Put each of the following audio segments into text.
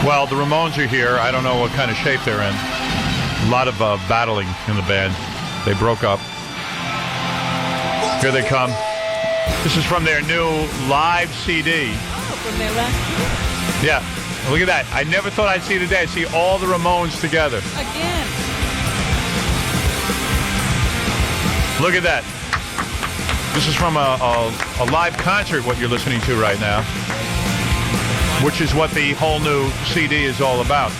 Well, the Ramones are here. I don't know what kind of shape they're in. A lot of battling in the band. They broke up. Here they come. This is from their new live CD. Oh, from their last tour. Yeah. Look at that. I never thought I'd see it today. I see all the Ramones together. Again. Look at that. This is from a live concert, what you're listening to right now, which is what the whole new CD is all about.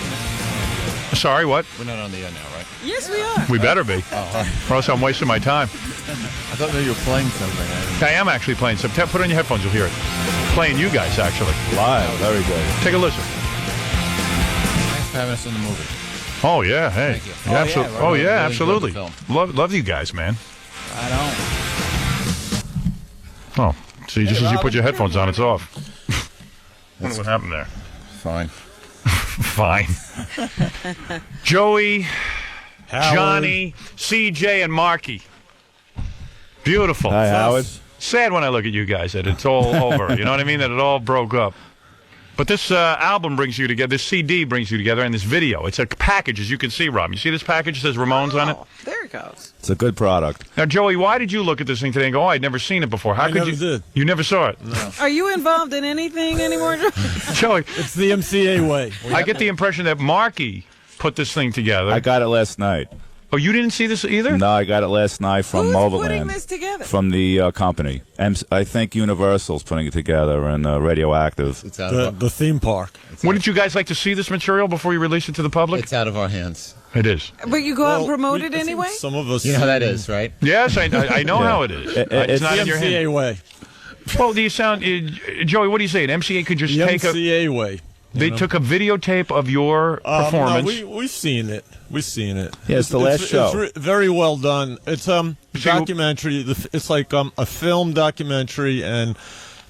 Sorry, what? We're not on the air now, right? Yes, we are. We better be. Oh, Or else I'm wasting my time. I thought maybe you were playing something. I am actually playing some. Put on your headphones, you'll hear it. Playing you guys, actually. Live, very good. Take a listen. Thanks for having us in the movie. Oh, yeah, hey. Thank you. Yeah, Oh, yeah, yeah, really absolutely. enjoyed the Love you guys, man. I don't. Oh, see, just as you put your headphones on, it's off. I wonder what happened there. Fine. Fine. Joey, Howard. Johnny, CJ, and Marky. Beautiful. Hi, Howard. Sad when I look at you guys that it's all over. You know what I mean? That it all broke up. But this album brings you together. This CD brings you together, and this video. It's a package, as you can see, Rob. You see this package? It says Ramones on it. There it goes. It's a good product. Now, Joey, why did you look at this thing today and go, "Oh, I'd never seen it before"? How I could never you? did. You never saw it, No. Are you involved in anything anymore, Joey. It's the MCA way. I get the impression that Marky put this thing together. I got it last night. Oh, you didn't see this either? No, I got it last night from Who's Mobile putting Land. this together? From the company. I think Universal's putting it together, and Radioactive. It's out of The theme park. Wouldn't you guys like to see this material before you release it to the public? It's out of our hands. It is. But you go out and promote we- it anyway? Some of us. You know how that is, right? Yes, I know how it is. It's it's not The in your hand. MCA way. Well, do you sound, Joey? What do you say? An MCA could just The take a. MCA way. They took a videotape of your performance. No, we've seen it. We've seen it. Yeah, it's the last show. It's very well done. It's documentary. It's like a film documentary, and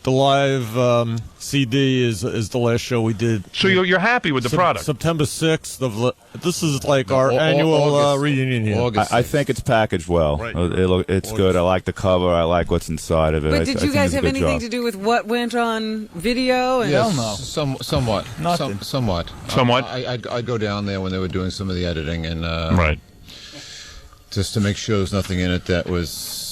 the live CD is the last show we did. So you're happy with the product? September 6th this is like our No, annual August. reunion here. August I think it's packaged well. Right. It's good. I like the cover. I like what's inside of it. But I did think you guys it's a have good anything job. to do with what went on video? And Yes, no. Somewhat. Nothing. Somewhat. Somewhat? I'd go down there when they were doing some of the editing, and Right. just to make sure there was nothing in it that was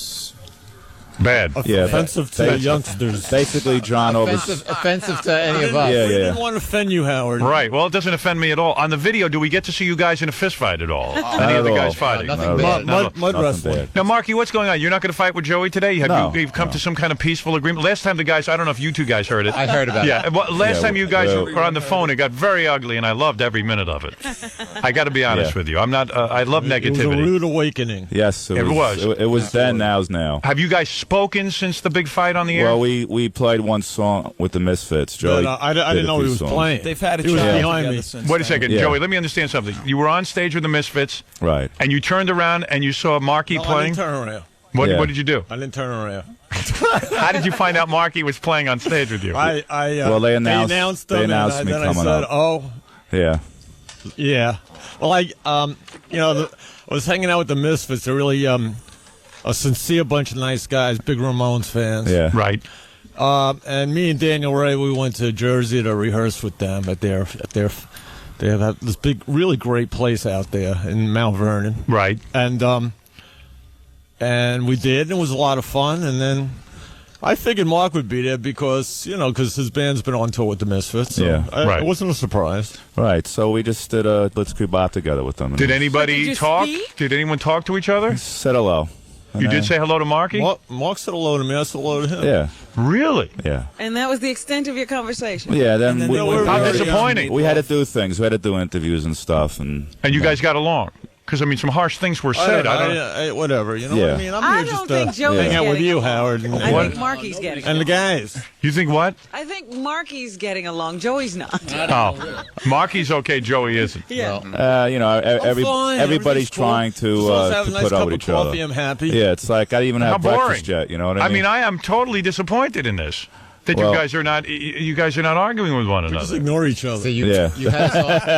Bad. Yeah, Offensive to the youngsters. Basically, John offensive to any of us. Yeah, We yeah. didn't want to offend you, Howard. Right. Well, it doesn't offend me at all. On the video, do we get to see you guys in a fist fight at all? Any Not of the at guys all. fighting? Nothing No, bad. Mud Nothing wrestling. bad. Now, Marky, what's going on? You're not going to fight with Joey today? No, You've come to some kind of peaceful agreement? Last time the guys, I don't know if you two guys heard it. I heard about Yeah, it. well, last Yeah, time you guys well- were on the phone, it got very ugly, and I loved every minute of it. I got to be honest Yeah. with you. I'm not. I love It was a negativity. rude awakening. Yes, It was. It was then, now's now. Have you guys spoken since the big fight on the air? Well, we played one song with the Misfits. Joey But, I did didn't a know few he was songs. playing. They've had a He was child behind together me. since Wait a then. second, Yeah. Joey. Let me understand something. You were on stage with the Misfits, Right. and you turned around and you saw Marky No, I playing. didn't turn around. What Yeah. did you do? I didn't turn around. How did you find out Marky was playing on stage with you? Well, they announced- them, they announced and me then coming I said, up. "Oh, Yeah. yeah." Well, I was hanging out with the Misfits. They're really a sincere bunch of nice guys, big Ramones fans. Yeah. Right. And me and Daniel Ray, we went to Jersey to rehearse with them at their. They have this big, really great place out there in Mount Vernon. Right. And we did, and it was a lot of fun. And then I figured Mark would be there because his band's been on tour with the Misfits. So Yeah, right. It wasn't a surprise. Right. So we just did a Let's Bebop together with them. Did Did anybody you talk? speak? Did anyone talk to each other? Said hello. You did say hello to Marky? Mark said hello to me. I said hello to him. Yeah. Really? Yeah. And that was the extent of your conversation. Yeah. Then then we, they were How very, disappointing. we had to do things. We had to do interviews and stuff. And And you guys got along? Because, I mean, some harsh things were said. Whatever. You know Yeah. what I mean? I'm I here don't just think Joey's hang out with getting you, along. Howard, and, I think Marky's getting and the along. guys. You think what? I think Marky's getting along. Joey's not. Oh. Marky's okay, Joey isn't. Yeah. Fine. everybody's Everything's cool. trying As long as I have to a nice put cup over of each other. coffee, I'm happy. Yeah, it's like I didn't even How have boring. breakfast yet. You know what I mean? I am totally disappointed in this. that you guys are not arguing with one Just another. ignore each other. So you Yeah.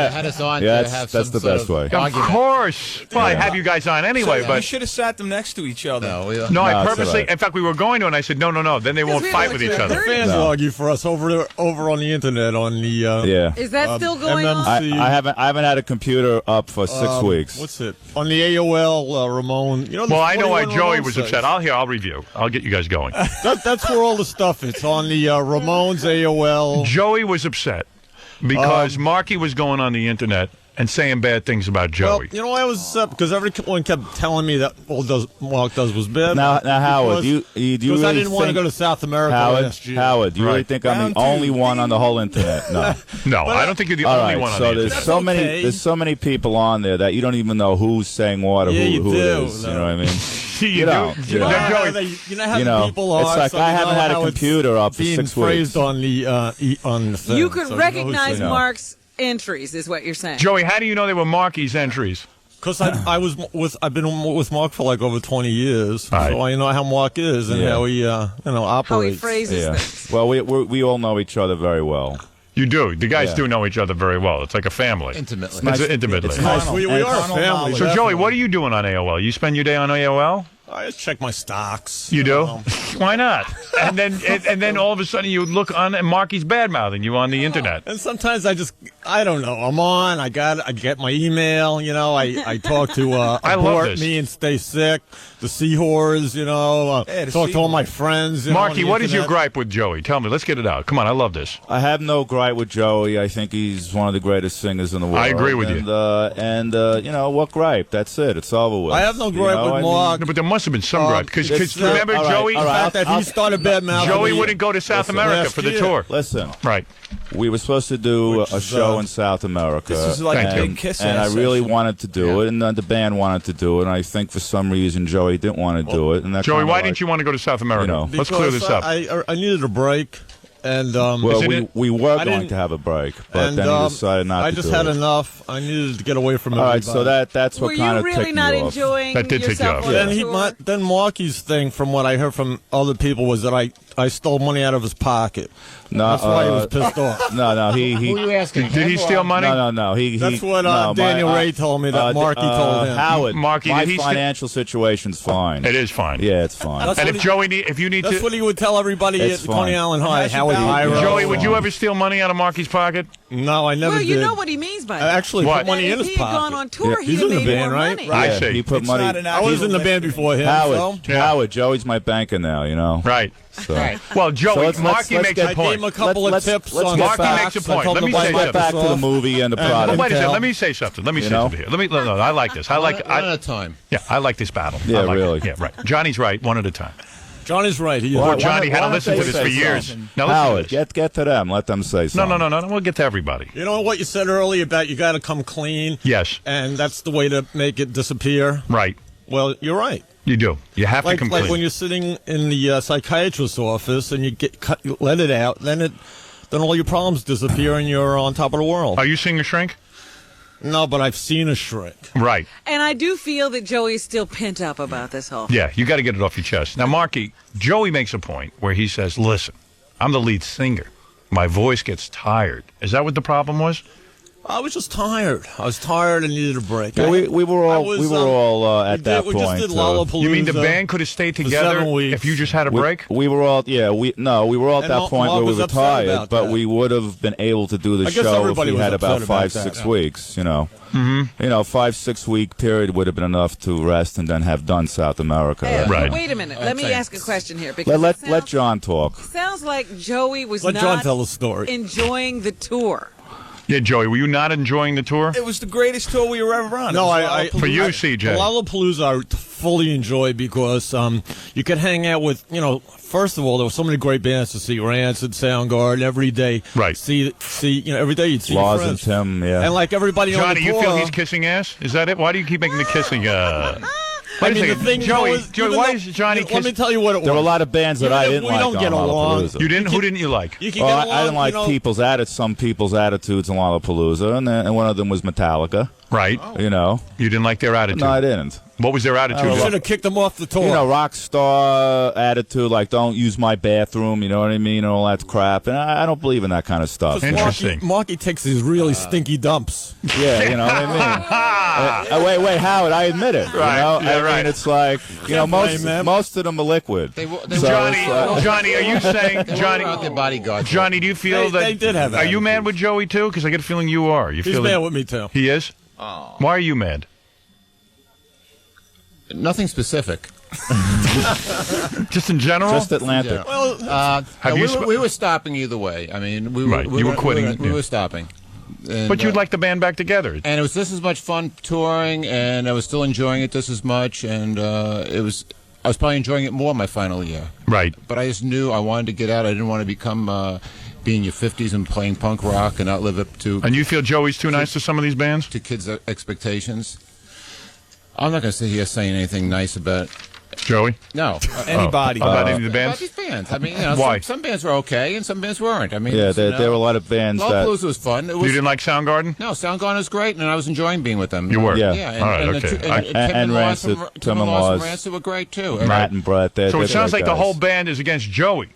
had us on Yeah, to have that's some the sort best way. Of argument. course. Well, I have you guys on anyway, You but should have sat them next to each other. No, I it's purposely. all right. In fact, we were going to, and I said, no. Then they won't we fight don't with want each you to other. hurt Fans No. argue for us over on the internet on the Yeah. Is that still going on? MMC. I haven't had a computer up for 6 weeks. What's it on the AOL Ramon? You know. Well, I know why 41 Joey Ramon was sites. upset. I'll review. I'll get you guys going. That's where all the stuff is on the Ramones AOL. Joey was upset because Marky was going on the internet and saying bad things about Well, Joey. you know, I was upset because everyone kept telling me that all Mark does was bad. Now, Howard, do you because I really didn't want to think- go to South America last year. Howard, do you really Right. think I'm Round the only two. one on the whole internet? No. No, I don't think you're the All only right, one on so the there's internet. so many okay. there's so many people on there that you don't even know who's saying what or Yeah, you who it do, is. no. You know what I mean? You don't. do. You You know, know. how Joey, you know how You the know, people are. it's like so I you haven't know had a how it's computer up for being 6 phrased weeks. on the thing. You could so recognize You know. Mark's entries, is what you're saying. Joey, how do you know they were Marky's entries? because I've been with Mark for like over 20 years, Right. so I know how Mark is and Yeah. how he operates. How he phrases Yeah. things. Well, we all know each other very well. You do. The guys Yeah. do know each other very well. It's like a family. Intimately. It's intimately. It's nice. We And are a it's- family. So, Joey, definitely. what are you doing on AOL? You spend your day on AOL? I just check my stocks. You do? know. Why not? And then all of a sudden you look on and Marky's bad mouthing you on the internet. And sometimes I don't know. I'm on. I get my email. You know, I talk to I love abort this. me and stay sick. The seahorse. You know, Yeah, the talk to all my seahorse. friends. You know, Marky, on the what is your internet. gripe with Joey? Tell me. Let's get it out. Come on, I love this. I have no gripe with Joey. I think he's one of the greatest singers in the world. I agree with you. And you know what gripe? That's it. It's over with. I have no gripe You know, with I mean, Mark. No, but there must have been some gripe because it's, remember all right, Joey. all right. The fact that he started bad mouth. Joey wouldn't go to South America last for the year. tour. Listen, Right. we were supposed to do Which a is, show in South America. This is like a and, big kiss and I ass really session. wanted to do it, and the band wanted to do it, and I think for some reason Joey didn't want to do it. And that Joey, kinda why like- didn't you want to go to South America? You know. Let's clear this up. I needed a break, and Well, Isn't we, it- we were I going didn't- to have a break, but and then he decided not I to just do had it. enough. I needed to get away from All right, everybody. so that's Were what you kind of really ticked not me off. enjoying That did tick you yourself off. on Then the tour? then Marky's thing, from what I heard from other people, was that I stole money out of his pocket. No, That's why he was pissed off. No, he Who are you asking? Did he steal money? No. He. That's what no, Daniel Ray told me that Marky told him. Howard, Marky, my did he sti- financial situation's fine. It is fine. Yeah, it's fine. That's And what if he- Joey, if you need That's to, what he would tell everybody It's at Coney fine. Island High. How's your Howard balance? Pyro. Joey, would you ever steal money out of Marky's pocket? No, I never Well, you did. know what he means by I that. actually What? put money That in if his he had pocket. gone on tour, Yeah. he'd He's have in the made band, more right? money. I Yeah, see. he put It's money. not an I was in the band before him. Howard, so Yeah. Howard, Joey's my banker now. You know. Right. So. Well, Joey, So let's Marky get- makes I a gave point. him a couple Let's- of tips let's on get the back- Marky makes a I point. told Let him me to buy say my Get back to the stuff. movie and the And- product. Wait a second. Intel. Let me say something. Let me say You know? something here. No, I like this. I like. One at a time. Yeah, I like this battle. Yeah, I like really. It. Yeah, right. Johnny's right. One at a time. Johnny's right. He is. Why- Poor Johnny why had to don't listen to they this say for years. something? Now listen Howard, to this. get to them. Let them say No, something. no. We'll get to everybody. You know what you said earlier about you got to come clean? Yes. And that's the way to make it disappear? Right. Well, you're right. You do. You have to Like complete. when you're sitting in the psychiatrist's office and you let it out, then all your problems disappear and you're on top of the world. Are you seeing a shrink? No, but I've seen a shrink. Right. And I do feel that Joey's still pent up about this whole. Yeah, you got to get it off your chest. Now, Marky, Joey makes a point where he says, listen, I'm the lead singer. My voice gets tired. Is that what the problem was? I was just tired. I was tired and needed a break. Yeah, we were all at that we point. just did Lollapalooza. You mean the band could have stayed for together 7 weeks. if you just had a break? We were all we were all at And that point Mark where we was were upset tired, about but that. we would have been able to do the I guess show if everybody we was had about upset 5, about that, 6 yeah. weeks. You know, 5-6 week period would have been enough to rest and then have done South America. Hey, Right. Wait a minute. Let me ask a question here because Let John talk. sounds like Joey was Let not John tell the story. enjoying the tour. Yeah, Joey, were you not enjoying the tour? It was the greatest tour we were ever on. No, It was I For you, the CJ. Lollapalooza I fully enjoy because you could hang out with, first of all, there were so many great bands to see. Rancid, Soundgarden, every day. Right. See, every day you'd see your Laws and friends. Tim, yeah. And like everybody on Johnny, the you tour. feel he's kissing ass? Is that it? Why do you keep making the kissing? I mean, the thing, Joey, was, Joey, even why though- is Johnny Let me kissing? tell you what it was. There were a lot of bands that Even I if didn't we like don't get on along, Lollapalooza. You didn't? Who didn't you like? You can Well, get along, I didn't like some people's attitudes in Lollapalooza, and one of them was Metallica. Right. You know, You didn't like their attitude. no, I didn't. What was their attitude? You should have kicked them off the tour. You know, rock star attitude, like don't use my bathroom, you know what I mean, and all that crap. And I don't believe in that kind of stuff. Interesting. Marky takes these really stinky dumps. Yeah, you know what I mean. Wait, Howard, I admit it. Right. You know? Yeah, I right. mean, it's like most of them are liquid. Johnny, are you saying their bodyguards. Johnny, do you feel that they did have Are you attitude. mad with Joey too? Because I get a feeling you are. You He's feel mad that with me too. he is? Why are you mad? Nothing specific. Just in general? Just Atlantic. Well, we were stopping either way. I mean, we were quitting. We were stopping. And, But you'd like the band back together. And it was just as much fun touring, and I was still enjoying it just as much, and I was probably enjoying it more my final year. Right. But I just knew I wanted to get out. I didn't want to become be in your 50s and playing punk rock and not live up to. And you feel Joey's too nice to some of these bands? To kids' expectations. I'm not going to sit here saying anything nice about Joey? No. Anybody. About any of the bands? About these bands. I mean, you know, Why? some bands were okay and some bands weren't. I mean, Yeah, there were a lot of bands that. Lollapalooza was fun. You didn't like Soundgarden? No, Soundgarden was great, and I was enjoying being with them. You were? Yeah. Yeah. All right, okay. And Rancid, Tim and Laws. Rancid were great too. Matt and Brett. So it sounds like the whole band is against Joey.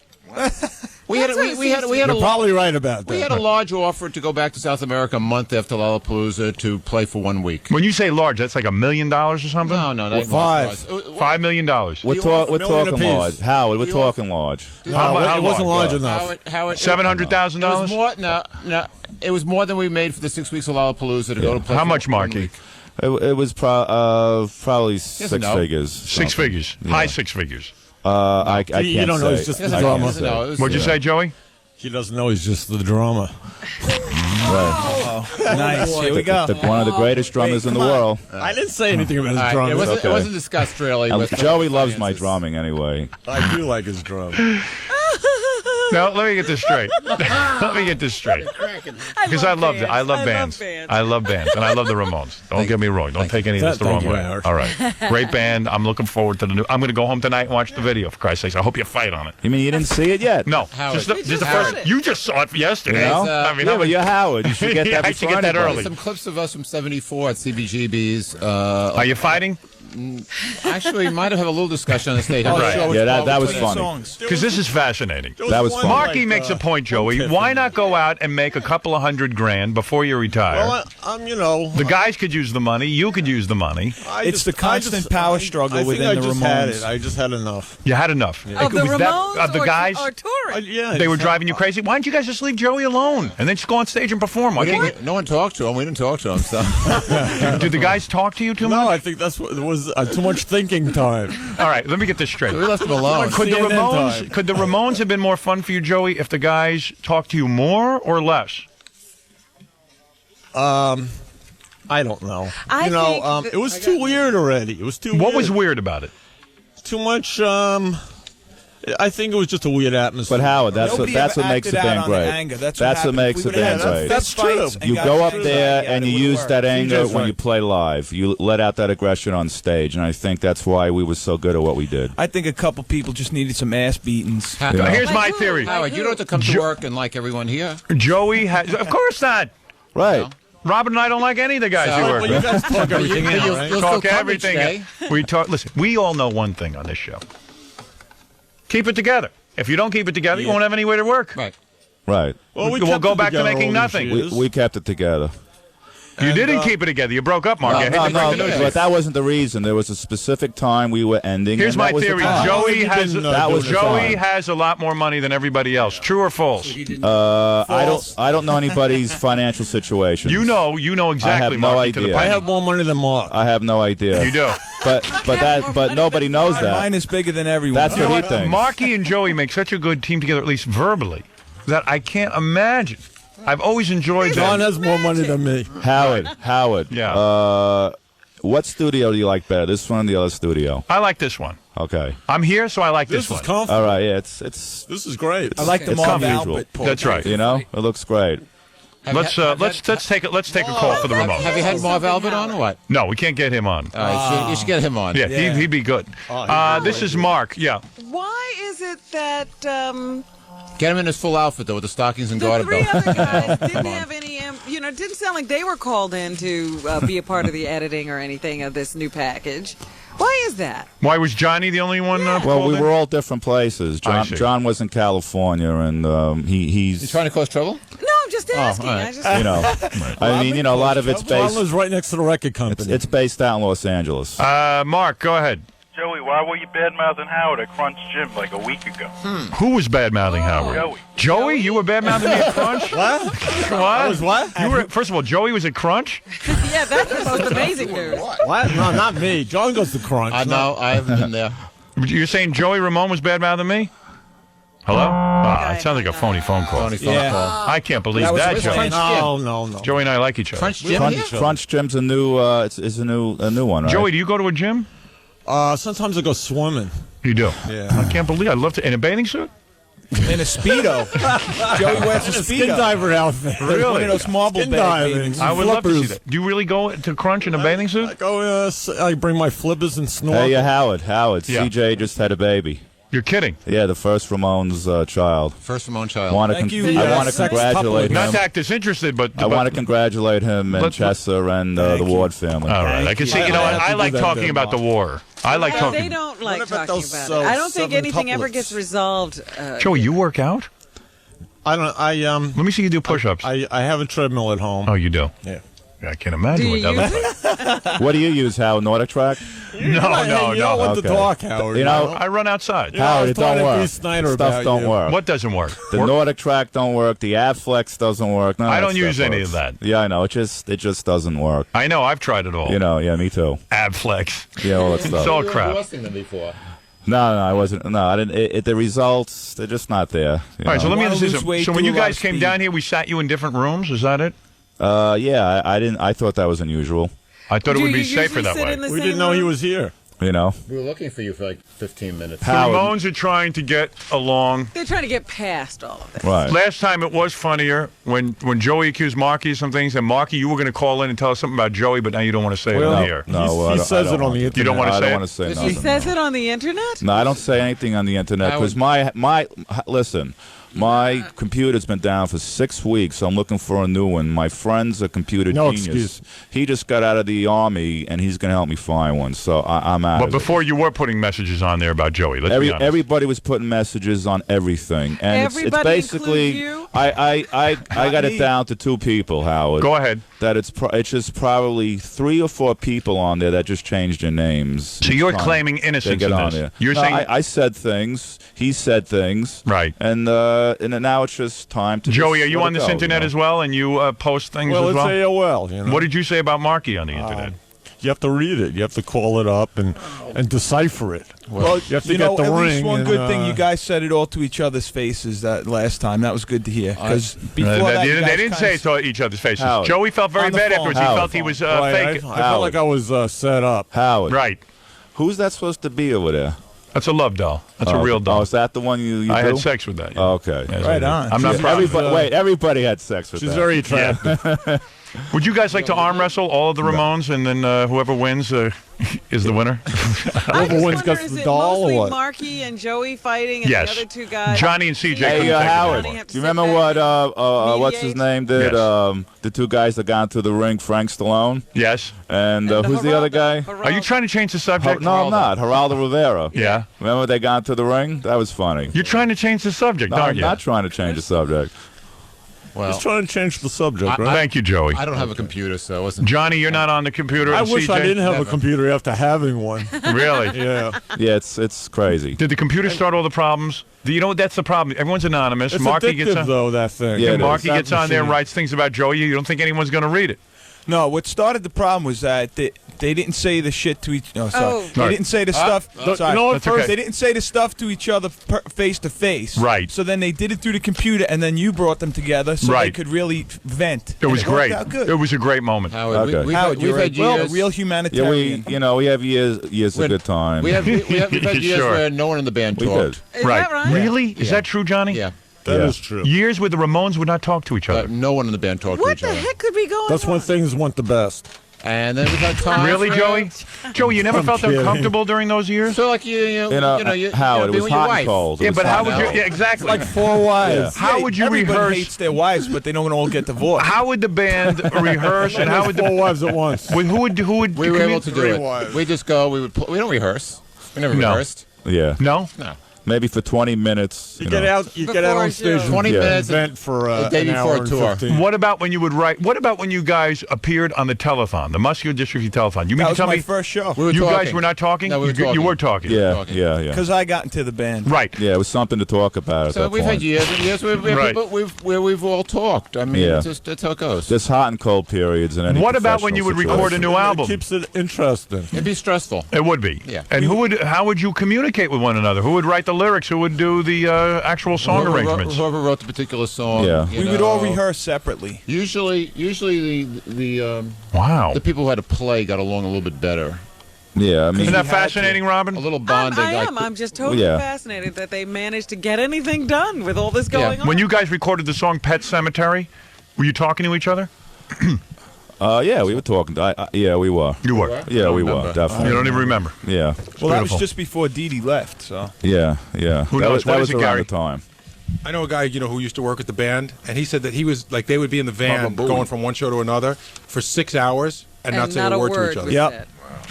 We had You're probably right about that. We had a large offer to go back to South America a month after Lollapalooza to play for 1 week. When you say large, that's like $1 million or something? No, not five. $5 million. We're talking apiece. large. Howard, we're talking large. No, How it wasn't large large? enough. Howard, $700,000? It was more. No. It was more than we made for the 6 weeks of Lollapalooza to go to play. How for much, 1 Marky? week. It was probably six no. figures. Six figures. Yeah. High six figures. I can't You don't know, say. he's just He the doesn't know. drummer. He doesn't know. It was- What'd you say, Joey? He doesn't know he's just the drummer. Nice. Here we go. One of the greatest drummers in the world. I didn't say anything about his All right, drumming. it wasn't discussed really. with Joey loves my finances. drumming anyway. I do like his drum. No, let me get this straight. Let me get this straight. Because I love I love bands. I love bands, and I love the Ramones. Don't get me wrong. Don't take any of this the wrong Thank you, way. Howard. All right, great band. I'm looking forward to the new. I'm going to go home tonight and watch the video. For Christ's sakes, I hope you fight on it. You mean you didn't see it yet? No, Howard. just the first. You just saw it yesterday. You know? I mean, yeah, but you're Howard. You should get Yeah, that I before should get that anybody. early. Some clips of us from '74 at CBGB's. Are you fighting? Actually, might have had a little discussion on the stage. I'm not Right. sure which Yeah, part that we was put in. funny. Songs. Because this is fascinating. That was fun. Marky makes a point, Joey. Why not go out and make a couple of $100,000 before you retire? Well, I'm, you know. The guys could use the money. You could use the money. It's the constant power struggle I within think the I just had Ramones. it. I just had enough. You had enough. Of the Was that- Ramones of the or, guys. or touring? Yeah, They were driving you crazy. Why don't you guys just leave Joey alone and then just go on stage and perform? Why can't No one talked to him. We didn't talk to him. So you, did the guys talk to you too No, much? I think that's what it was. Too much thinking time. All right, let me get this straight. we left him alone. Could the CNN Ramones time. could the Ramones have been more fun for you, Joey, if the guys talked to you more or less? I don't know. I you know, think that- it was too weird already. It was too. What weird. was weird about it? Too much. I think it was just a weird atmosphere. But Howard, that's Nobody what ever makes the acted out band on the great. anger. That's what happened. makes If the we would've band had great. That's fights true. and You got go up things there like that, and it you would've use worked. that anger DJ's when right. you play live. You let out that aggression on stage, and I think that's why we were so good at what we did. I think a couple people just needed some ass beatings. Here's Like my who? theory. Like Howard, you don't have to come to work and like everyone here. Joey has, of course not. Right. Robin and I don't like any of the guys you So- work Well, you with. guys talk everything in, You'll right? still Talk come each everything. day. We talk. Listen, we all know one thing on this show. Keep it together. If you don't keep it together, you won't have anywhere to work. Right. Right. Well, We'll kept go it back to together making all these nothing. years. We kept it together. You didn't keep it together. You broke up, Mark. I hate No, to break the news to you. but that wasn't the reason. There was a specific time we were ending. Here's and my that was the theory. time. Joey You've has been, that was the Joey time. has a lot more money than everybody else. True or false? I don't know anybody's financial situation. You know exactly. I have no Marky, to the idea. I penny. have more money than Mark. I have no idea. You do. But nobody knows that. Mine is bigger than everyone. That's You know what he what? thinks. Marky and Joey make such a good team together, at least verbally, that I can't imagine. I've always enjoyed John that. has more money than me. Howard. Yeah. What studio do you like better? This one or the other studio? I like this one. Okay. I'm here, so I like This this is one. comfortable. All right. Yeah. It's This is great. I like the it's Marv unusual. Albert part. That's right. you know it looks great. Let's take a call for the remote. Have you had Marv Albert on or what? No, we can't get him on. You should get him on. Yeah, he'd be good. This is Mark. Yeah. Why is it that Get him in his full outfit though, with the stockings and the garter three belt. other guys didn't have any, it didn't sound like they were called in to be a part of the editing or anything of this new package. Why is that? Why was Johnny the only one? Well, called we in? were all different places. I see. John was in California, and You he's trying to cause trouble? No, I'm just asking. all right. I just, you know, I mean, a lot of it's John based. lives right next to the record company. It's based out in Los Angeles. Mark, go ahead. Joey, why were you bad-mouthing Howard at Crunch Gym like a week ago? Who was bad-mouthing Howard? Joey. Joey? You were bad-mouthing me at Crunch? What? What? I was what? You were, first of all, Joey was at Crunch? yeah, that's the most amazing news. What? No, not me. John goes to Crunch. No, I haven't been there. You're saying Joey Ramone was bad-mouthing me? Hello? It sounds like a phony phone call. Phony phone Yeah. call. I can't believe That was that, with Joey. Crunch No. Joey and I like each other. Crunch Gym here? Crunch Gym's a new. It's a new one, right? Joey, do you go to a gym? Sometimes I go swimming. You do? Yeah. I can't believe I'd love to. In a bathing suit? In a Speedo. Joey wears a Skin Speedo. diver outfit. One of those marble Skin bag diving. babies. I would love to see Flippers. that. Do you really go to Crunch in a bathing suit? I go. I bring my flippers and snorkel. Hey, Howard. Yeah. CJ just had a baby. You're kidding. Yeah, the first Ramones child. First Ramon child. Thank you. I want to sex congratulate couple. Not him. to act disinterested, but I want to congratulate him and Let's- Chester and the Ward family. All right, I can see. You know what? I have to I do like that talking then, about the Bob. war. I like They talking. don't like What about talking those, about it. I don't think 7 anything ever couplets? gets resolved. Joey, you work out? I don't. Let me see you do push-ups. I have a treadmill at home. Oh, you do? Yeah. I can't imagine Do what you that use looks like. What do you use, Howard? Nordic Track? No. You don't want Okay. to talk, Howard. You know, I run outside. Yeah, I Howard, was it don't talking to work. Dee Snyder Stuff about don't you. work. What doesn't work? The Nordic Track don't work. The Avflex doesn't work. None of I that don't use stuff any works. of that. Yeah, I know. It just doesn't work. I know. I've tried it all. You know. Yeah, me too. Abflex. Yeah, all that stuff. It's all crap. them before. No, I wasn't. No, I didn't. The results, they're just not there. you All right, so know? let me Wanna ask you lose something. weight, So when do you a lot guys of came speed. down here, we sat you in different rooms. Is that it? Yeah, I didn't. I thought that was unusual. I thought it Do would be you safer usually that sit way. in the We same didn't know he room? was here. You know. We were looking for you for like 15 minutes. The Howard. Ramones are trying to get along. They're trying to get past all of this. Right. Last time it was funnier when Joey accused Marky of some things, and Marky, you were going to call in and tell us something about Joey, but now you don't want to say it on here. No, he I says don't it on want the to. internet. You don't want to I say don't it? want to say He nothing. says it on the internet? No, I don't say anything on the internet because listen, my computer's been down for 6 weeks, so I'm looking for a new one. My friend's a computer No genius. excuse. He just got out of the army, and he's going to help me find one. So I'm out. But of it. before you were putting messages on there about Joey. Let's be honest. Everybody was putting messages on everything, and it's Everybody basically include you? I got it down to 2 people, Howard. Go ahead. That it's just probably 3 or 4 people on there that just changed their names. So you're Each time claiming they innocence get in on this. there. You're No, saying I said things. He said things. Right. And then now it's just time to. Joey, just are you let on it this go, internet you know? as well, and you post things Well, as it's well? AOL. You know? What did you say about Marky on the internet? You have to read it. You have to call it up and decipher it. Well, you have to you get know, the at ring. least one and, good thing, you guys said it all to each other's faces that last time. That was good to hear. Because before that, you they guys didn't kinda say it to each other's faces. Howard. Joey felt very On the bad phone. afterwards. He Howard. felt he was I fake. felt like I was set up. Howard. Right. Who's that supposed to be over there? That's a love doll. That's a real Oh, doll. is that the one you I do? had sex with that. Yeah. Oh, okay. Yes, I Right did. on. I'm not proud. Everybody, everybody had sex with She's that. very attractive. Would you guys like to arm wrestle all of the Ramones, and then whoever wins is the winner? I Whoever just wins wonder, gets is the it doll or mostly what? Marky and Joey fighting and Yes. the other 2 guys? Johnny and CJ. Hey, couldn't Hey, take it Howard, anymore. do you remember what what's his mediate? name did? Yes. The 2 guys that got into the ring, Frank Stallone, Yes. and who's the other guy? Are you trying to change the subject? No, I'm not. Geraldo Rivera. Yeah. Remember they got into the ring? That was funny. You're trying to change the subject, No, aren't I'm you? not trying to change the subject. Well, He's trying to change the subject, right? Thank you, Joey. I don't have a computer, so I wasn't. Johnny, you're not on the computer. I and wish I CJ? didn't have a computer after having one. Really? Yeah. Yeah, it's crazy. Did the computer start all the problems? You know that's the problem. Everyone's anonymous. It's Marky addictive, gets on. though, that thing. Yeah, it is. Marky That gets on there and machine. writes things about Joey. You don't think anyone's going to read it? No, what started the problem was that they didn't say the shit to each. No, sorry, Oh. they Right. didn't say the stuff. Sorry. You know what? That's First, okay. They didn't say the stuff to each other face to face. Right. So then they did it through the computer, and then you brought them together so they Right. could really vent. It was and worked great. out good. It was a great moment. Howard, Okay. we've Howard, had, we've had well, years. a real Yeah, humanitarian. we have years of good time. we've had years Sure. where no one in the band We talked. did. Is that right? Really? Is that true, Johnny? Yeah, That Yeah. is true. Years where the Ramones would not talk to each other. no one in the band talked to What each the other. heck could be going That's on? when things went the best. And then we've had time. Really, Joey? Joey, you never felt kidding. uncomfortable during those years? So like Howard, it was hot and cold. Yeah, It was but hot how would and you? cold. Yeah, exactly. Like 4 wives. How would you Everybody rehearse? hates their wives, but they don't all get divorced. How would the band rehearse, and how would Four the wives at once. who would we were able to do Three it. wives. We just go. We don't rehearse. We never No. rehearsed. Yeah. No? No. Maybe for 20 minutes. You You get know. out. You get out Before on a stage. show. and 20 Yeah. minutes. Event for A day an before hour a and tour. 15. What about when you would write? What about when you guys appeared on the telethon, the Muscular Dystrophy telethon? You mean That to was tell my me first show. We were you guys talking. were not talking? No, we were You talking. were talking. Yeah, talking. yeah, yeah. Because I got into the band. Right. Yeah, it was something to talk about at So that we've point. had years and years where Right. we've all talked. I mean, Yeah. that's how it goes. There's hot and cold periods in any What about when you would professional record a situation. new album? It keeps it interesting. It'd be stressful. It would be. Yeah. And how would you communicate with one another? Who would write the lyrics? Who would do the actual song arrangements? Whoever wrote the particular song. Yeah. you We would all know. rehearse separately. Usually the Wow. people who had to play got along a little bit better. Yeah, I mean, Isn't that we had fascinating, Robin? A little bonding. I am. I'm just totally Yeah. fascinated that they managed to get anything done with all this Yeah. going on. When you guys recorded the song Pet Cemetery, were you talking to each other? yeah, we were talking. Yeah, we were. You were. Yeah, we were, remember. definitely. You don't even remember. Yeah, Well, that beautiful. was just before Dee Dee left, so. yeah, yeah. Who that knows? was, What that is was it, around Gary? the time. I know a guy, who used to work at the band, and he said that he was like they would be in the van Baba Booey. going from one show to another for 6 hours and not say a word to each other. was Yep. said.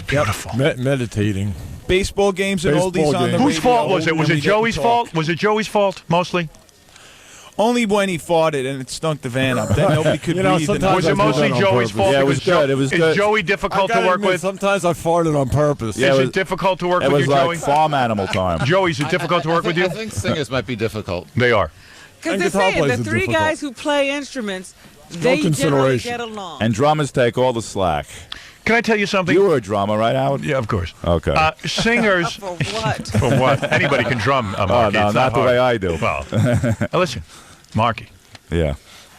Beautiful. Meditating. Baseball games and Baseball oldies on the games. Whose radio. fault was it? Was and it we didn't Joey's talk. fault? Was it Joey's fault mostly? Only when he farted and it stunk the van up. Then nobody could breathe. and sometimes Was I it do mostly that on Joey's purpose. fault? Yeah, it was Because good. It was is good. Joey I difficult to gotta work admit, with? sometimes I farted on purpose. Yeah, Is it it was- difficult to work It with was you, like Joey? farm animal time. Joey, is it difficult to work with you? I think singers might be difficult. They are. Because And they're guitar saying the players are three difficult. guys who play instruments, they generally consideration. get along. And drummers take all the slack. Can I tell you something? You were a drummer, right, Howard? Yeah, of course. Okay. Singers. For what? For what? Anybody can drum. oh, Marky. no, It's not the hard. way I do. Well, now listen, Marky. Yeah.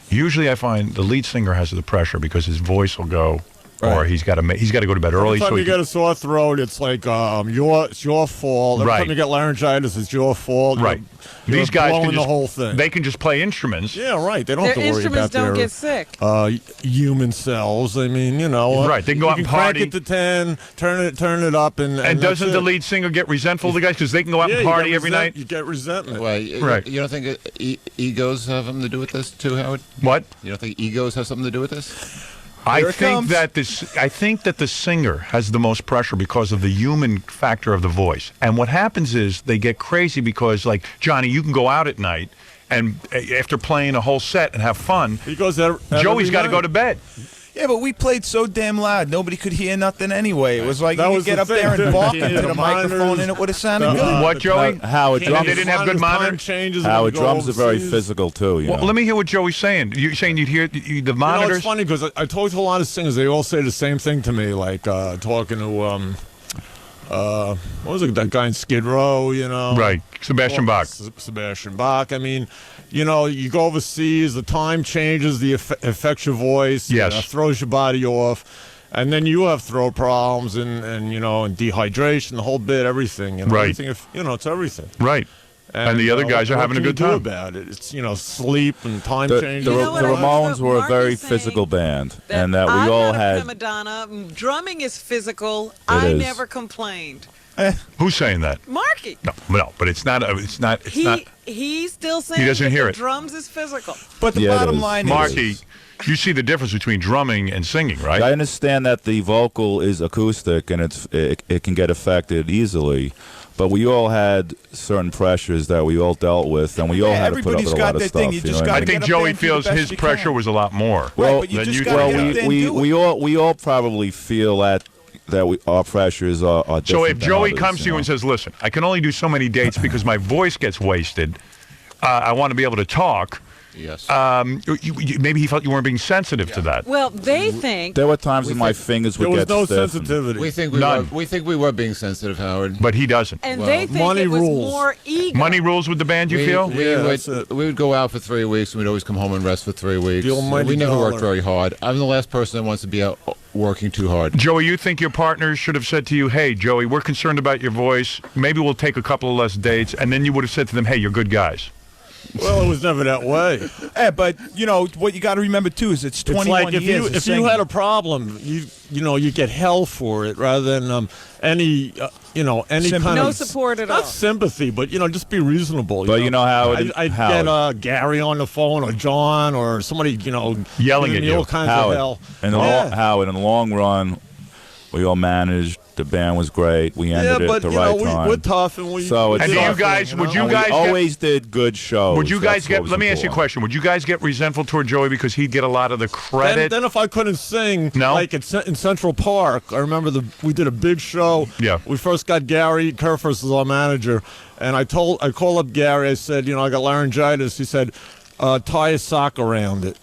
Usually, I find the lead singer has the pressure because his voice will go, or he's got to go to bed early. Every time So you he get a sore throat, it's like it's your fault. Every Right. time you get laryngitis, it's your fault. right. You're These guys blowing can the just whole thing. They can just play instruments. Yeah, right. They don't Their have to worry instruments about don't their get sick. human cells. I mean, Right, they can go you out and crank party. it to 10, turn it up, and And that's doesn't the it. lead singer get resentful of the guys because they can go out Yeah, and you party get every resent- night? You get resentment. Well, Right. You don't think egos have something to do with this too, Howard? What? You don't think egos have something to do with this? I Here it think comes. that the singer has the most pressure because of the human factor of the voice. And what happens is they get crazy because, like, Johnny, you can go out at night and after playing a whole set and have fun, He goes there. Joey's got to go to bed. Yeah, but we played so damn loud, nobody could hear nothing anyway. It was like That you was could get the up there thing, and too. bark Yeah, into the the microphone monitors, and it would have sounded the- good. What, Joey? Howard, And drums, they didn't have good Time monitors? changes when Howard, you go drums are very overseas. physical, too, you Well, know. let me hear what Joey's saying. You're saying you'd hear the You know, monitors? it's funny because I talk to a lot of singers. They all say the same thing to me. Like talking to what was it? That guy in Skid Row. You know, Right, Sebastian Bach. Sebastian Bach. I mean, you know, you go overseas, the time changes, the affects your voice. Yes. Throws your body off. And then you have throat problems and you know, and dehydration, the whole bit, everything. You know, Right. Everything, it's everything. Right. And the other guys are what having a can you good do time. about it? It's, you know, sleep and time The, changes. the, You know what the I love Ramones about were a Marky very saying? physical band, That and that we I'm all not a had. prima donna. Drumming is physical. I is. never complained. Who's saying that? Marky. No, but it's not. It's not. He's still saying He doesn't that hear the it. drums is physical. But the Yeah, it bottom is. line Marky, is, you see the difference between drumming and singing, right? I understand that the vocal is acoustic and it can get affected easily, but we all had certain pressures that we all dealt with, and we all had to put up everybody's with a got lot of their stuff. thing. You know just what gotta I I mean? get think up there Joey and do the feels best his you pressure can. was a lot more. Well, but you than just you gotta thought. get up there and do it. we all probably feel that our pressures are different. So if than Joey others, comes to you know? and says, "Listen, I can only do so many dates because my voice gets wasted. I want to be able to talk." Yes. Maybe he felt you weren't being sensitive to that. Well, they think there were times when my fingers would There was get no stiff. and- sensitivity. we think None. we were being sensitive, Howard. But he doesn't. and Well, they think money it was rules. more ego. Money rules with the band, you feel? Yeah, that's it. We would go out for 3 weeks, and we'd always come home and rest for 3 weeks. The almighty We never worked dollar. very hard. I'm the last person that wants to be out working too hard. Joey, you think your partners should have said to you, "Hey, Joey, we're concerned about your voice. Maybe we'll take a couple of less dates," and then you would have said to them, "Hey, you're good guys." Well, it was never that way. Yeah, but you know what you got to remember too is it's 21 It's like years. if you had a problem, you get hell for it rather than any Sympathy. kind No of support at all. not sympathy, but just be reasonable. But you know how I'd get Gary on the phone or John or somebody Yelling giving at me you. all kinds Howard, of hell. Howard, in the long run, we all managed. The band was great. We ended it but at the right time. we're tough and we. So it's And do you tough. guys? Would you And guys we get- always did good shows. Would you guys That's what get? was Let me ask you a important. question. Would you guys get resentful toward Joey because he'd get a lot of the credit? Then if I couldn't sing, No? like in Central Park, I remember we did a big show. Yeah. We first got Gary Kerfers as our manager, and I called up Gary. I said, I got laryngitis. He said, tie a sock around it.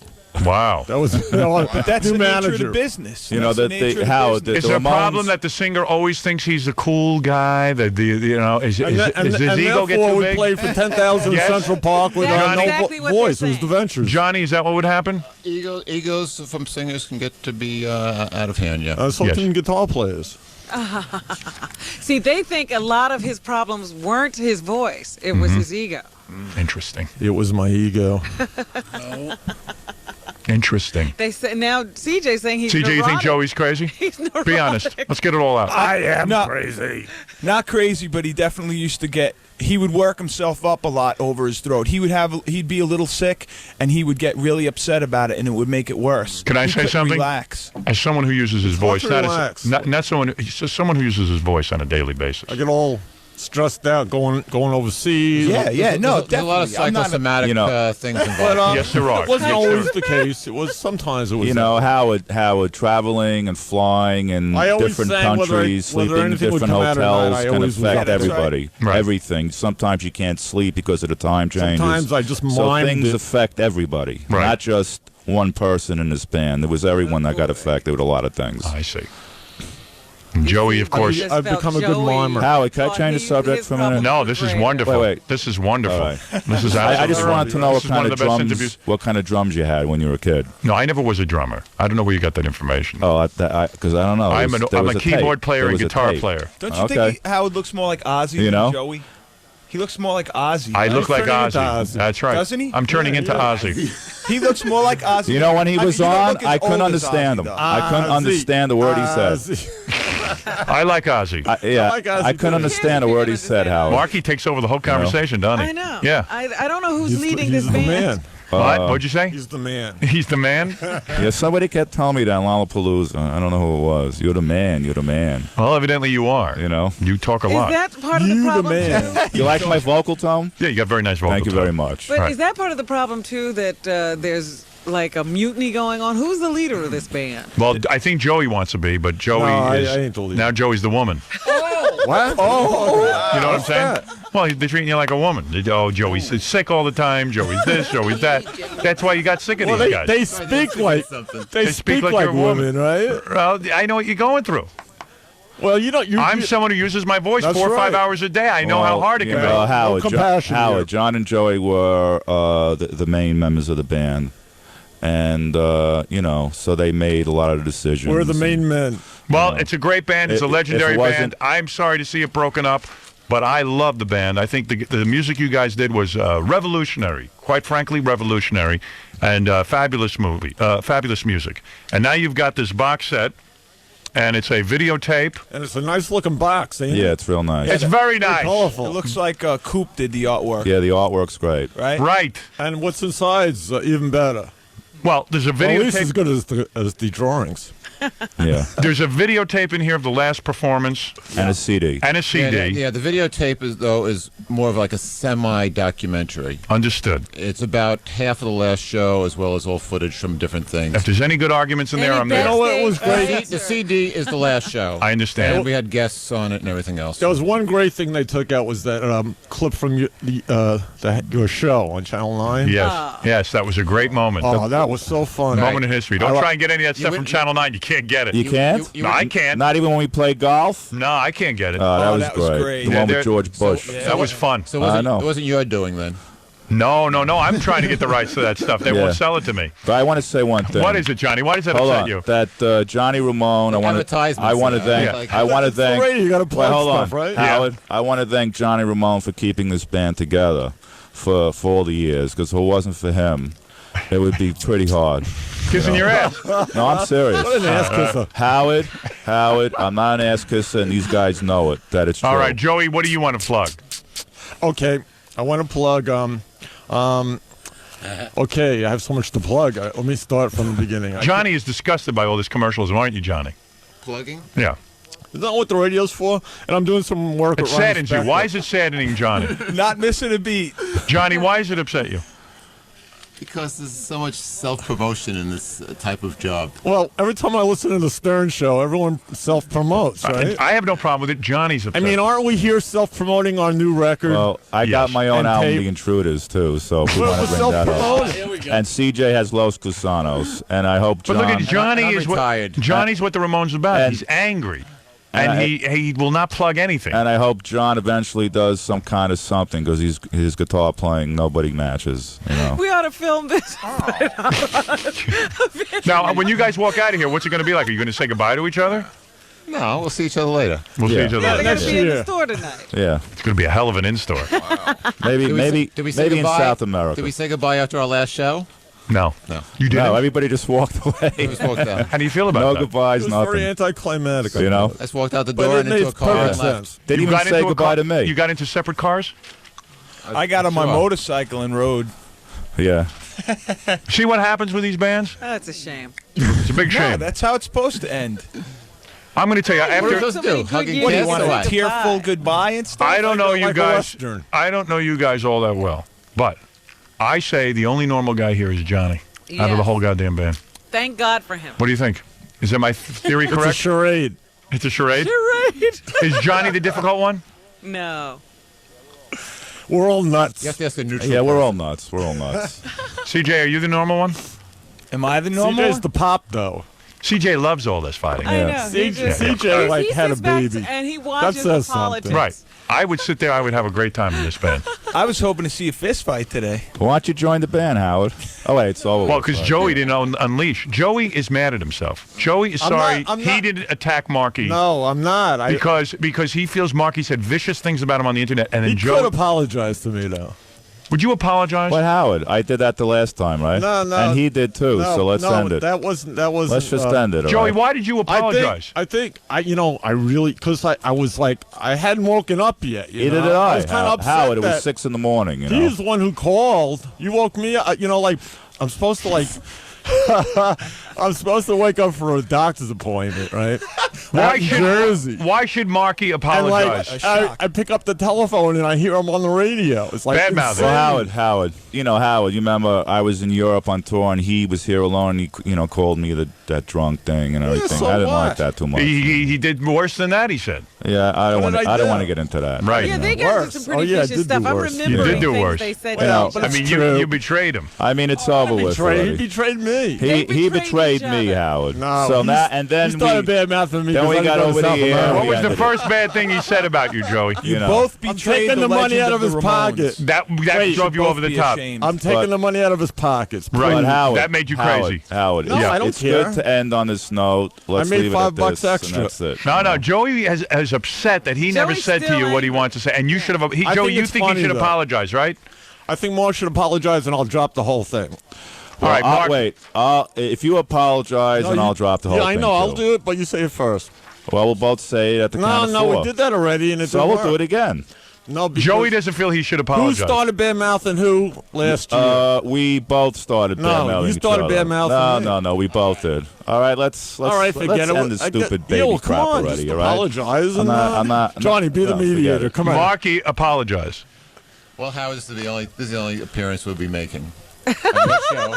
Wow. That was But that's new the nature manager. of the business. You know That's the that nature they of how business. Is the there a Ramones, problem that the singer always thinks he's a cool guy? That is And his ego get therefore too we big? played for 10,000 Yes. in Central Park with That's no exactly what voice. they're It was the saying. Ventures. Johnny, is that what would happen? Egos from singers can get to be out of hand. Yeah. So Yes. can guitar players. See, they think a lot of his problems weren't his voice; it was his ego. Interesting. It was my ego. Interesting. They say now CJ's saying he's CJ, you think neurotic. Joey's crazy? He's neurotic. Be honest. Let's get it all out. I am No. crazy. Not crazy, but he definitely used to get. He would work himself up a lot over his throat. He'd be a little sick, and he would get really upset about it, and it would make it worse. Can I He say couldn't something? Relax. As someone who uses his voice, hard to relax. not someone. He's just someone who uses his voice on a daily basis. I get all stressed out going overseas. Yeah, yeah, no, There's a lot of definitely. I'm not a- psychosomatic things involved. But, Yes, there are. It wasn't Yes, always sir. the case. It was sometimes it was. You know, Howard traveling and flying in I always different sang whether countries, sleeping in anything would different come out or not, hotels I can always was affect up there. everybody. Right. Everything. Sometimes you can't sleep because of the time changes. Sometimes I just so mimed things it. affect everybody, Right. not just one person in this band. There was everyone that got affected with a lot of things. I see. And Joey, of course. just I've felt become a good Joey mimer. Howard, can I thought change the he- subject his for a minute? problem No, this is Great. wonderful. Wait. This is wonderful. All right. This is I just absolutely wanted to know this is one of the best interviews. what kind of drums you had when you were a kid. No, I never was a drummer. I don't know where you got that information. Oh, because I don't know. I'm a keyboard player and guitar tape. player. Don't you Okay. think Howard looks more like Ozzy You than know? Joey? He looks more like Ozzy. I look like turning into Ozzy. Ozzy. That's right. Doesn't he? I'm turning into Ozzy. He looks more like Ozzy. You know, when he was you don't on, look as I couldn't old as understand Ozzy, him. though. I couldn't Ozzy. understand the word he said. Ozzy. I like Ozzy. Yeah, like Ozzy I couldn't too. understand a word he said, Howard. Marky takes over the whole conversation, doesn't he? I know. Yeah. I don't know who's He's leading he's this the band. man. What? What'd you say? He's the man. He's the man? Yeah, somebody kept telling me that in Lollapalooza. I don't know who it was. You're the man. You're the man. Well, evidently you are. You know. You talk a Is lot. that part of You the the problem man. too? You like my vocal tone? Yeah, you got very nice vocal Thank you tone. very much. But Right. is that part of the problem too? That there's like a mutiny going on. Who's the leader of this band? Well, I think Joey wants to be, but Joey No, is I ain't the leader. now Joey's the woman. What? You know what I'm saying? Well, they're treating you like a woman. Oh, Joey's sick all the time. Joey's this, Joey's that. That's why you got sick of Well, these guys. they speak like they speak like you're a woman. women, right? Well, I know what you're going through. Well, you don't. I'm someone who uses my voice That's 4 or 5 right. hours a day. I know how hard it can be. Howard, compassion here. Howard, John and Joey were the main members of the band. And, so they made a lot of decisions. We're the main men. Well, it's a great band. It's a If it legendary wasn't- band. I'm sorry to see it broken up, but I love the band. I think the music you guys did was revolutionary, quite frankly, revolutionary, and fabulous music. And now you've got this box set, and it's a videotape. And it's a nice looking box, ain't Yeah, it? it's real nice. It's very nice. Colorful. It looks like Coop did the artwork, Yeah, the artwork's great. right? Right. And what's inside's even better. Well, there's a Well, at least as videotape. good as the drawings. Yeah. There's a videotape in here of the last performance And a CD. and a CD. Yeah, the videotape is more of like a semi-documentary. Understood. It's about half of the last show, as well as all footage from different things. If there's any good arguments in there, I'm You there. know what was great? Backstage The CD is the last show. I understand. And we had guests on it and everything else. There was one great thing they took out was that clip from your show on Channel 9. Yes, yes, that was a great moment. Oh, that was so fun. Moment in history. Don't I- try and get any of that stuff from wouldn't- Channel 9. You can't get it. You can't? No, I can't. Not even when we play golf? No, I can't get it. Oh, that was that was great. great. The Yeah, one there- with George Bush. That was fun. So I know. it wasn't your doing then. No. I'm trying to get the rights to that stuff. They Yeah. won't sell it to me. But I want to say one thing. What is it, Johnny? Why does that Hold upset on. you? That Johnny Ramone. I want to Advertisements, thank. I want to thank. radio, you gotta plug Wait, hold stuff, on, right? Howard. I want to thank Johnny Ramone for keeping this band together. for all the years, because if it wasn't for him, it would be pretty hard. Kissing your ass. No, I'm serious. What an ass kisser. Howard, I'm not an ass kisser, and these guys know it, that it's true. All right, Joey, what do you want to plug? Okay, I want to plug. Okay, I have so much to plug. Let me start from the beginning. Johnny is disgusted by all these commercials, aren't you, Johnny? Plugging? Yeah. Is that what the radio's for? And I'm doing some work. It with Ron saddens you. Spector. Why is it saddening, Johnny? Not missing a beat. Johnny, why does it upset you? Because there's so much self-promotion in this type of job. Well, every time I listen to the Stern Show, everyone self-promotes, right? I have no problem with it. Johnny's upset. I mean, aren't we here self-promoting our new record? Well, I got my own And album, tape. The Intruders, too, so if we Well, want to we're bring that up. self-promoting. And CJ has Los Gusanos, and I hope But John... look at Johnny I'm is what retired. Johnny's what the Ramones is about. And- He's angry, and he will not plug anything. And I hope John eventually does some kind of something, because his guitar playing nobody matches. You know. We ought to film this. Now, when you guys walk out of here, what's it going to be like? Are you going to say goodbye to each other? No, we'll see each other later. We'll see Yeah. each other We're later. going to be in the year. store tonight. Yeah, It's going to be a hell of an in-store. maybe Did we say maybe in goodbye? South America. Did we say goodbye after our last show? No. No. You didn't? No, everybody just walked away. We just walked out. How do you feel about No that? goodbyes, It was very nothing. anticlimactic. You know? Let's walked out the But door it and into a makes car and perfect left. sense. Didn't You even got say into a goodbye car- to me. You got into separate cars? I got on my Sure. motorcycle and rode. Yeah. See what happens with these bands? That's a shame. It's a big No, shame. that's how it's supposed to end. I'm going to tell you, What are we after... supposed to do? So many Hugging good What do you kids want or a what? tearful goodbye and stuff? I don't know you like a guys. Western. I don't know you guys all that well, but I say the only normal guy here is Johnny out of the Yes. whole goddamn band. Thank God for him. What do you think? Is that my theory It's a correct? charade. It's a charade. Right. Is Johnny the difficult one? No. We're all nuts. You have to ask a neutral. Yeah, we're person. all nuts. We're all nuts. CJ, are you the normal one? Am I the normal? CJ's one? the pop, though. CJ loves all this fighting. I Yeah. know. He CJ, just- CJ like he had a sits back baby. and he watches says the politics. something. Right. I would sit there. I would have a great time in this band. I was hoping to see a fist fight today. Why don't you join the band, Howard? Oh, wait, it's over. Well, with. because Joey didn't unleash. Joey is mad at himself. Joey is I'm sorry not- I'm he not- didn't attack Marky. No, I'm not. Because he feels Marky said vicious things about him on the internet, and then He could Joey. apologize to me, though. Would you apologize? What, Howard? I did that the last time, right? No. And he did too, No, so let's no, end it. That wasn't. Let's just end it, all Joey, right? why did you apologize? I think, I really, because I was like, I hadn't woken up yet. Neither know? did I. was kind of upset Howard, it was that 6 in the morning, you know? He's the one who called. You woke me up. Like, I'm supposed to, like, I'm supposed to wake up for a doctor's appointment, right? Out in Jersey. Why should Marky And, apologize? like, I pick up the telephone and I hear him on the radio. It's like Bad-mouthing. insane. Well, Howard, you remember I was in Europe on tour and he was here alone. He, called me that drunk thing and everything. so I didn't what? like that too much. he did worse than that, he said. Yeah, I don't What want did to. I I don't do? want to get into that. Right. Yeah, they got Worse. some pretty Oh, yeah, I vicious did do stuff. I'm worse. You remembering did do things worse. they said. Well, to but I it's mean, true. you betrayed him. I mean, it's over with He already. betrayed me. They He betrayed betrayed each me, other. Howard. No, So he's- now and he then started we. bad mouthing me. then we because I got go to over the South air. America. What was Yeah, the did first bad thing he said about you, Joey? You know. Both I'm betrayed taking the money legend out of his the pocket. Ramones. That Wait, drove you Both over the be top. ashamed. I'm taking But- the money out of his pockets. Right. But Howard, That made you crazy. Howard, No, yeah, I don't it's care. good to end on this note. Let's made leave it $5 at this, extra. And that's it. No, Joey is upset that he never Joey's said to still you what he angry. wants to say, and you should have. I Joey, think you it's think he funny, should though. apologize, right? I think Mark should apologize, and I'll drop the whole thing. All right, Mark. Wait. If you apologize, then I'll drop the whole Yeah, thing. I know. I'll too. do it, but you say it first. Well, we'll both say it at the count of No, four. we did that already, and it So didn't we'll work. do it again. No, because Joey doesn't feel he should who apologize. started bad mouthing who last year? We both started No, bad-mouthing you each started other. bad-mouthing me. No, we both did. All right, let's All right, forget let's it. end this stupid yeah, baby well, come crap on, already. just All right? apologize. And, I'm not. Johnny, be the no, forget mediator. it. Come on. Marky, apologize. Well, Howard, this is the only appearance we'll be making. On this show,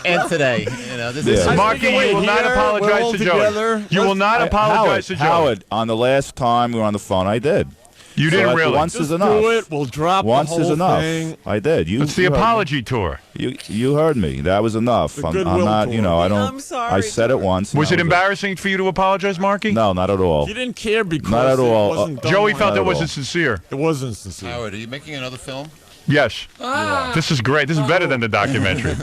and today, this is Yeah. Marky, can wait you will not here. We're apologize all to together. Joey. You will not apologize to Joey. Howard, on the last time we were on the phone, I did. You So didn't really. Once Just is enough. do it. We'll drop Once the whole is enough. thing. I did. It's the you heard me. apology tour. You heard me. That was enough. The I'm goodwill not. tour. I don't. I'm sorry, I said it George. once. and Was that it embarrassing for you to apologize, Marky? No, not at all. He didn't care because Not at all. it wasn't done Joey right. felt Not it at wasn't all. sincere. It wasn't sincere. Howard, are you making another film? Yes. This is great. This is better than the documentary.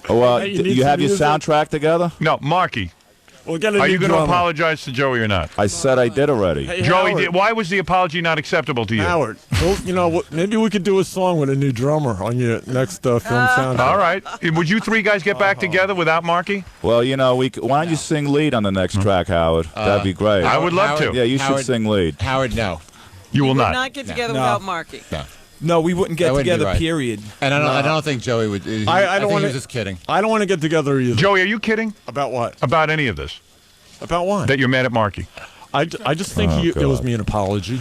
Oh, well, Hey, you need you some have your music? soundtrack together? No, Marky. We'll get a Are new you going to drummer. apologize to Joey or not? I said I did already. Hey, Joey, Howard. why was the apology not acceptable to you? Howard, well, maybe we could do a song with a new drummer on your next film soundtrack. All right. Would you three guys get back together without Marky? Well, why don't you sing lead on the next track, Howard? That'd be great. I would love Howard- to. Yeah, you should Howard- sing lead. Howard, no. You will Would not. not get together No. without Marky. No. No, we wouldn't get That wouldn't be together. right. Period. And I don't think Joey would. I don't think wanna- he was just kidding. I don't want to get together either. Joey, are you kidding About what? about any of this? About what? That you're mad at Marky? I just think Oh, he owes God. me an apology.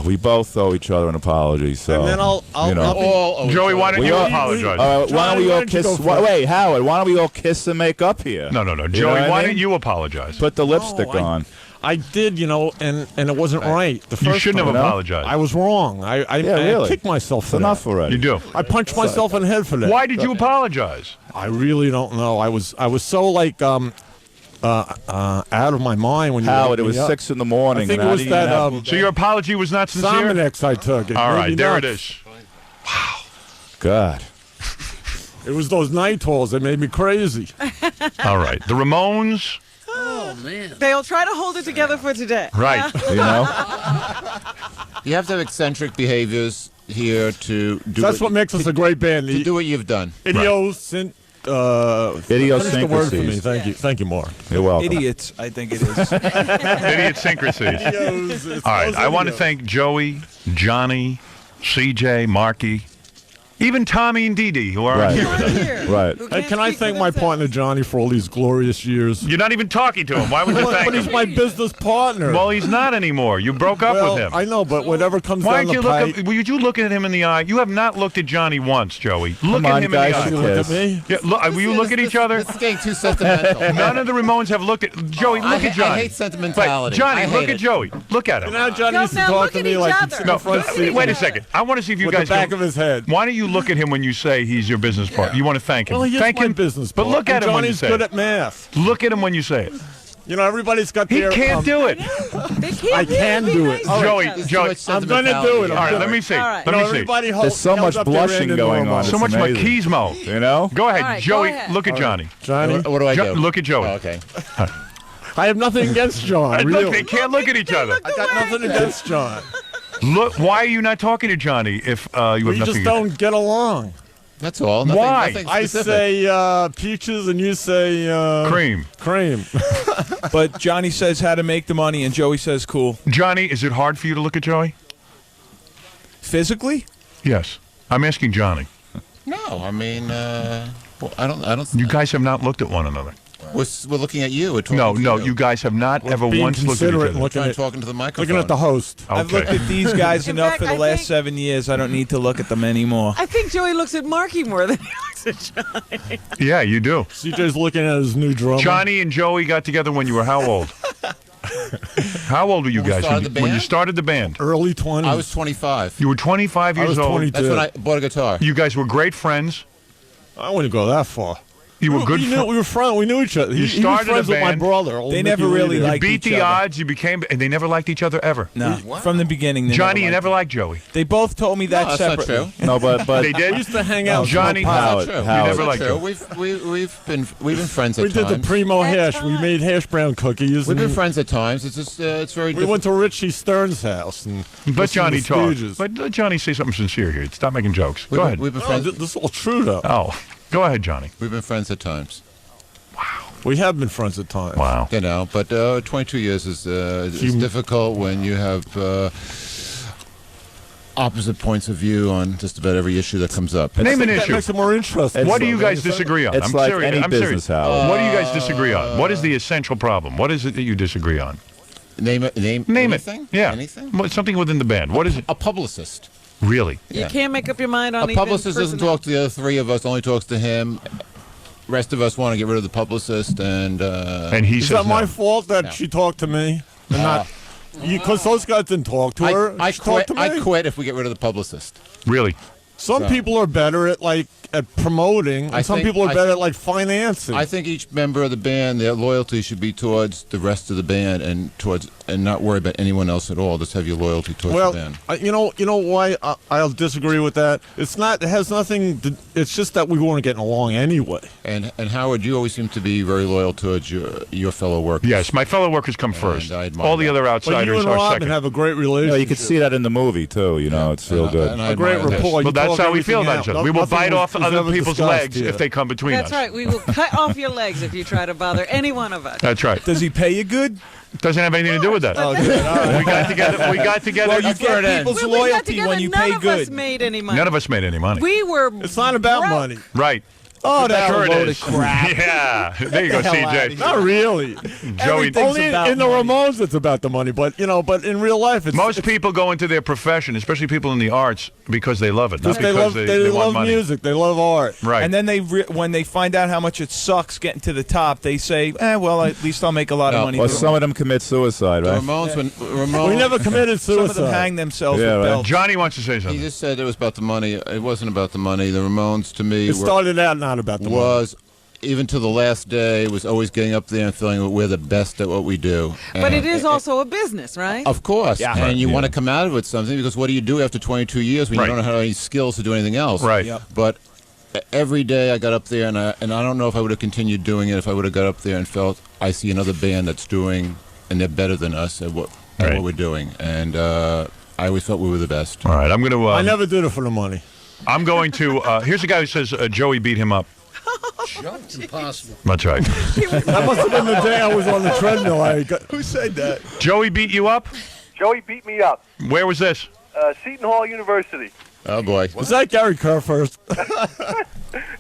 We both owe each other an apology, so And then I'll you know. be- Joey, why don't We you all- apologize? All right, why don't we Johnny, why all don't you kiss? go first? Wait, Howard, why don't we all kiss and make up here? No. You know Joey, what I why mean? don't you apologize? Put the lipstick on? I did, and it wasn't right. The first You shouldn't have time. apologized. I was wrong. I really. kicked myself It's for enough that. already. You do. I punched myself in the head for that. Why did you apologize? I really don't know. I was so like out of my mind when you Howard, woke it me was up. 6 in the morning. I think and it was how do you that have- So your apology was not sincere? Sominex I took. It All made right, me there it nuts. is. God. It was those nitals that made me crazy. All right. The Ramones, They'll try to hold it together for today. right. You know? You have to have eccentric behaviors here to do. That's what makes us a great band. to do what you've done. Idiosync. Finish the word for me. Idiosyncrasies. Thank you, Mark. You're welcome. Idiots, I think it is. Idiosyncrasies. All right. I want to thank Joey, Johnny, CJ, Marky, even Tommy and Dee Dee, who aren't Right. here with us. Here. Hey, can I thank my partner Johnny for all these glorious years? You're not even talking to him. Why would you thank But he's him? my business partner. Well, he's not anymore. You broke up Well, with him. I know, but whatever comes Why down don't you the look pipe. at? Would you look at him in the eye? You have not looked at Johnny once, Joey. Look Come at on, him guys, in You the look eye. at me. Yeah, look, will you look at each other? This is getting too sentimental. None of the Ramones have looked at Joey. Look at Johnny. I hate sentimentality. Wait, Johnny, I look hate at it. Joey. Look at him. Now Johnny Go used to now, talk look to at me each like other. he's in No, the front seat. wait a second. I want to see if you With guys the back can- of his head. Why don't you look at him when you say he's your business partner? You want to thank him. Well, he is thank my him. business But partner. look at And him when you Johnny's say good it. at math. Look at him when you say it. You know, everybody's got He their... can't do it. They can't I can really do be it. nice to Joey, each other. Joey. I'm going to do it. All right, let me see. All right. Let You know, me see. everybody There's so much blushing going on. So It's much amazing. machismo. You know? Go ahead, All right, Joey. go ahead. Look at Johnny. Johnny, What do I do? Look at Joey. Oh, okay. I have nothing against John, Look, really. they can't look at each other. I got nothing against John. Look, why are you not talking to Johnny if you have We nothing? just don't get along. That's all. Nothing, Why? Nothing I specific. say peaches and you say... Cream. Cream. But Johnny says how to make the money, and Joey says cool. Johnny, is it hard for you to look at Joey? Physically? Yes. I'm asking Johnny. No, I mean, well, I don't. You guys have not looked at one another. We're looking at you. We're talking No, to no, you. you guys have not ever Being once looked at each considerate other. and looking at, talking to the microphone. looking at the host. I've looked Okay. at these guys In enough fact, for the I last think- 7 years. I don't need to look at them anymore. I think Joey looks at Marky more than he looks at Johnny. Yeah, you do. CJ's looking at his new drummer. Johnny and Joey got together when you were how old? How old were you When we guys started the when you band? started the band? Early 20s. I was 25. You were 25 I years was old. 22. That's when I bought a guitar. You guys were great friends. I wouldn't go that far. You were good We knew, friends. we were friends. We knew each other. You He was started friends a with my band. brother. old They Mickey never really Reeder. liked Beat each the other. odds. You became, and they never liked each other ever. No, from the beginning. They Johnny, you liked never it. liked Joey. They both told me that No, that's not separately. true. No, but They did. We used to hang out. Johnny- smoke pot. Howard, True. Howard. never That's liked true. him. We've been friends at We did times. the primo At hash. We times. made hash brown cookies. We've been and friends at times. It's just it's very. we went to Richie Stern's house. And Let listened Johnny to talk. Stooges. Let Johnny say something sincere here. Stop making jokes. We've Go been, ahead. We've been Oh, friends. this is all true, though. Oh, go ahead, Johnny. We've been friends at times. We have been friends at times. Wow. You know, but 22 years is difficult when you have opposite points of view on just about every issue that comes up. Name an That issue. makes it more interesting. What do you So, guys man, disagree on? It's I'm like serious. any I'm business, serious. Howard. What do you guys disagree on? What is the essential problem? What is it that you disagree on? Name it. Name anything? it. Yeah. Anything? Well, something within the band. What is it? A publicist. Really? You Yeah. can't make up your mind on A publicist doesn't personnel. talk to the other three of us. Only talks to him. Rest of us want to get rid of the publicist, and And he Is says that my no. fault that No. she talked to me? And not because those guys didn't talk to her. I She talked quit. to me. I quit if we get rid of the publicist. Really? Some people are better at promoting, and some people are better at financing. I think each member of the band, their loyalty should be towards the rest of the band and not worry about anyone else at all. Just have your loyalty towards the band. You know why I'll disagree with that? It's not. It has nothing. It's just that we weren't getting along anyway. And Howard, you always seem to be very loyal towards your fellow workers. Yes, my fellow workers come first. All the other outsiders you and are Robin second. have a great relationship. You can see that in the movie too. It's real good. A great rapport. Well, that's how we feel about each other. We will bite off other people's legs if they come between us. That's right. We will cut off your legs if you try to bother any one of us. That's right. Does he pay you good? Doesn't have anything to do with that. We got together. Well, you get people's loyalty when you pay good. None of us made any money. None of us made any money. We were. It's not about money. Right. Oh, that's Sure a it load is. of crap. Yeah. There you go, CJ. Not really. Joey. Only about in the Ramones it's about the money, but in real life it's Most people go into their profession, especially people in the arts, because they love it, not they because love, they want love money. music, they love art. Right. And then when they find out how much it sucks getting to the top, they say, well, at least I'll make a lot of money. Well, some of them commit suicide, right? We never committed suicide. Some of them hang themselves with right. belts. Johnny wants to say He something. just said it was about the money. It wasn't about the money. The Ramones, to me, It started out not about the money. Even to the last day, was always getting up there and feeling that we're the best at what we do. But it is also a business, right? Of course. Yeah. And you want to come out of it something, because what do you do after 22 years when you don't have any skills to do anything else? Right. Yep. But every day I got up there, and I don't know if I would have continued doing it if I would have got up there and felt I see another band that's doing, and they're better than us at what we're doing. And I always felt we were the best. All right, I'm going to... I never did it for the money. I'm going to... here's a guy who says Joey beat him up. It's impossible. That's right. That must have been the day I was on the treadmill. Who said that? Joey beat you up? Joey beat me up. Where was this? Seton Hall University. Oh, boy. Was that Gary Kerr first?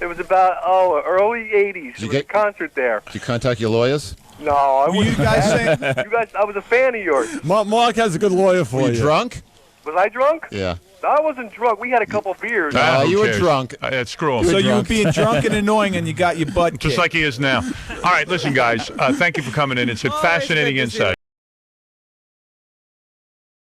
It was about, early 80s. There was a concert there. Did you contact your lawyers? No, I Were wasn't. you guys saying? I was a fan of yours. Mark has a good lawyer for Were you. you drunk? Was I drunk? Yeah. No, I wasn't drunk. We had a couple beers. Who you were cares? drunk. Screw him. So you were being drunk and annoying, and you got your butt kicked. Just like he is now. All right, listen, guys. Thank you for coming in. It's a fascinating good to see you. insight.